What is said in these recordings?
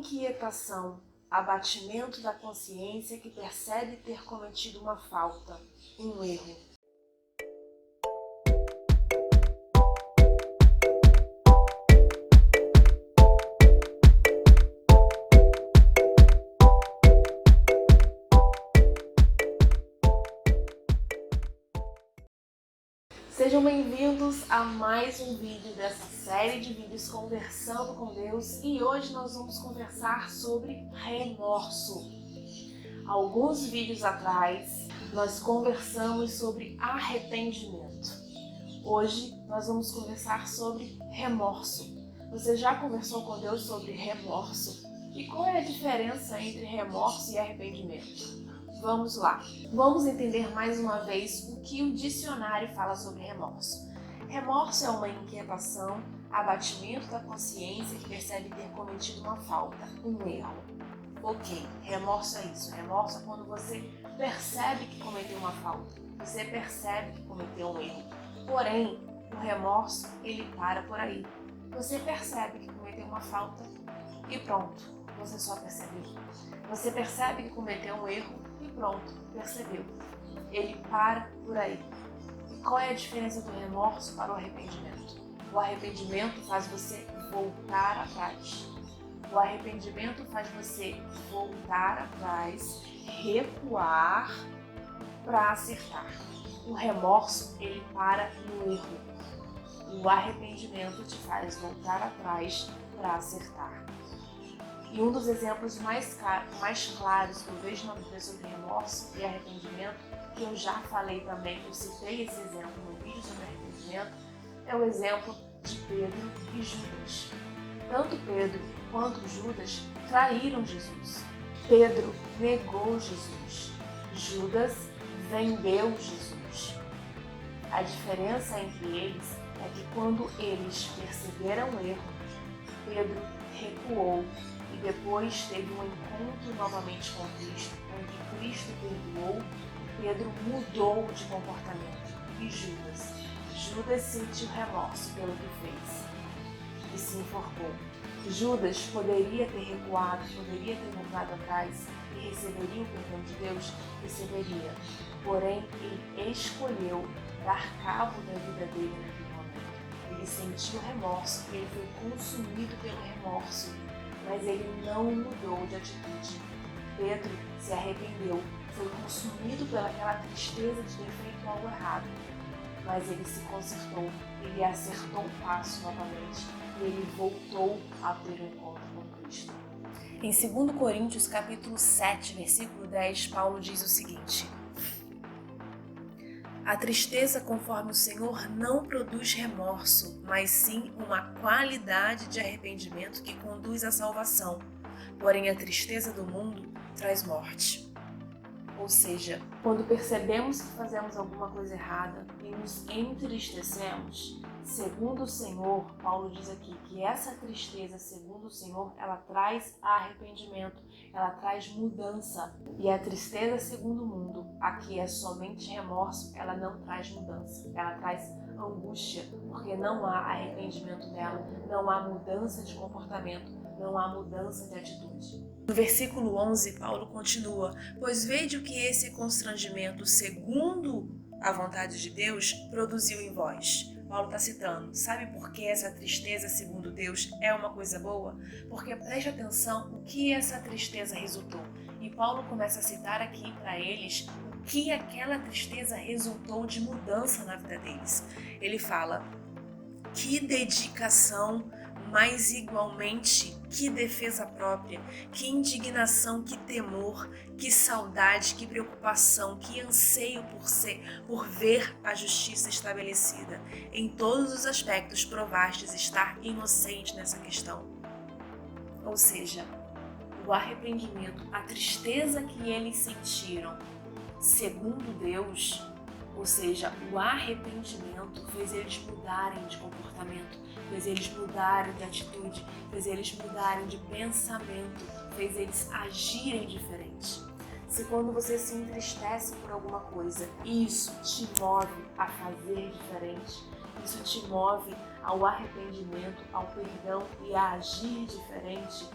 inquietação, abatimento da consciência que percebe ter cometido uma falta, um erro. Sejam bem-vindos a mais um vídeo dessa série de vídeos Conversando com Deus, e hoje nós vamos conversar sobre remorso. Alguns vídeos atrás nós conversamos sobre arrependimento. Hoje nós vamos conversar sobre remorso. Você já conversou com Deus sobre remorso? E qual é a diferença entre remorso e arrependimento? Vamos lá. Vamos entender mais uma vez o que o dicionário fala sobre remorso. Remorso é uma inquietação, abatimento da consciência que percebe ter cometido uma falta, um erro. Ok, remorso é isso. Remorso é quando você percebe que cometeu uma falta. Você percebe que cometeu um erro. Porém, o remorso, ele para por aí. Você percebe que cometeu uma falta e pronto, você só percebeu. Você percebe que cometeu um erro e pronto, percebeu. Ele para por aí. E qual é a diferença do remorso para o arrependimento? O arrependimento faz você voltar atrás. O arrependimento faz você voltar atrás, recuar para acertar. O remorso, ele para no erro. O arrependimento te faz voltar atrás para acertar. E um dos exemplos mais claros que eu vejo na Bíblia sobre remorso e arrependimento, que eu já falei também, eu citei esse exemplo no vídeo sobre arrependimento, é o exemplo de Pedro e Judas. Tanto Pedro quanto Judas traíram Jesus. Pedro negou Jesus. Judas vendeu Jesus. A diferença entre eles é que quando eles perceberam o erro, Pedro recuou e depois teve um encontro novamente com Cristo, onde Cristo perdoou, Pedro mudou de comportamento. E Judas sentiu remorso pelo que fez e se enforcou. Judas poderia ter recuado, poderia ter voltado atrás e receberia o perdão de Deus, receberia. Porém, ele escolheu dar cabo da vida dele naquele momento. Ele sentiu remorso, ele foi consumido pelo remorso, mas ele não mudou de atitude. Pedro se arrependeu, foi consumido pelaquela tristeza de ter feito algo errado, mas ele se consertou, ele acertou o passo novamente e ele voltou a ter um encontro com Cristo. Em 2 Coríntios capítulo 7, versículo 10, Paulo diz o seguinte: a tristeza conforme o Senhor não produz remorso, mas sim uma qualidade de arrependimento que conduz à salvação. Porém, a tristeza do mundo traz morte. Ou seja, quando percebemos que fazemos alguma coisa errada e nos entristecemos, segundo o Senhor, Paulo diz aqui que essa tristeza, segundo o Senhor, ela traz arrependimento, ela traz mudança. E a tristeza, segundo o mundo, aqui é somente remorso, ela não traz mudança, ela traz angústia, porque não há arrependimento nela, não há mudança de comportamento, não há mudança de atitude. No versículo 11, Paulo continua: pois vede o que esse constrangimento, segundo a vontade de Deus, produziu em vós. Paulo está citando, sabe por que essa tristeza, segundo Deus, é uma coisa boa? Porque preste atenção o que essa tristeza resultou. E Paulo começa a citar aqui para eles o que aquela tristeza resultou de mudança na vida deles. Ele fala: que dedicação, mas igualmente que defesa própria, que indignação, que temor, que saudade, que preocupação, que anseio por ver a justiça estabelecida. Em todos os aspectos provastes estar inocente nessa questão. Ou seja, o arrependimento, a tristeza que eles sentiram, segundo Deus, ou seja, o arrependimento fez eles mudarem de comportamento, fez eles mudarem de atitude, fez eles mudarem de pensamento, fez eles agirem diferente. Se quando você se entristece por alguma coisa, isso te move a fazer diferente, isso te move ao arrependimento, ao perdão e a agir diferente,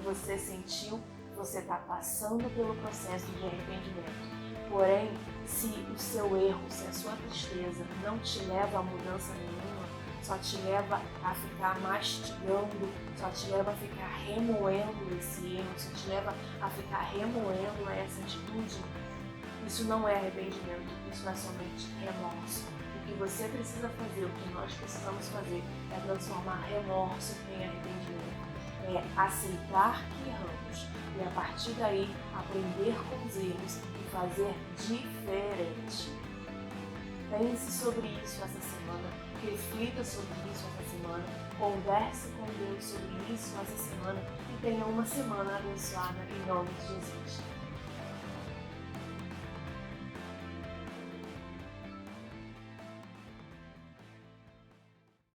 você sentiu, você está passando pelo processo de arrependimento. Porém, se o seu erro, se a sua tristeza não te leva a mudança nenhuma, só te leva a ficar mastigando, só te leva a ficar remoendo esse erro, só te leva a ficar remoendo essa atitude, isso não é arrependimento, isso é somente remorso. O que você precisa fazer, o que nós precisamos fazer, é transformar remorso em arrependimento. É aceitar que erramos e a partir daí aprender com os erros e fazer diferente. Pense sobre isso essa semana, reflita sobre isso essa semana, converse com Deus sobre isso essa semana e tenha uma semana abençoada em nome de Jesus.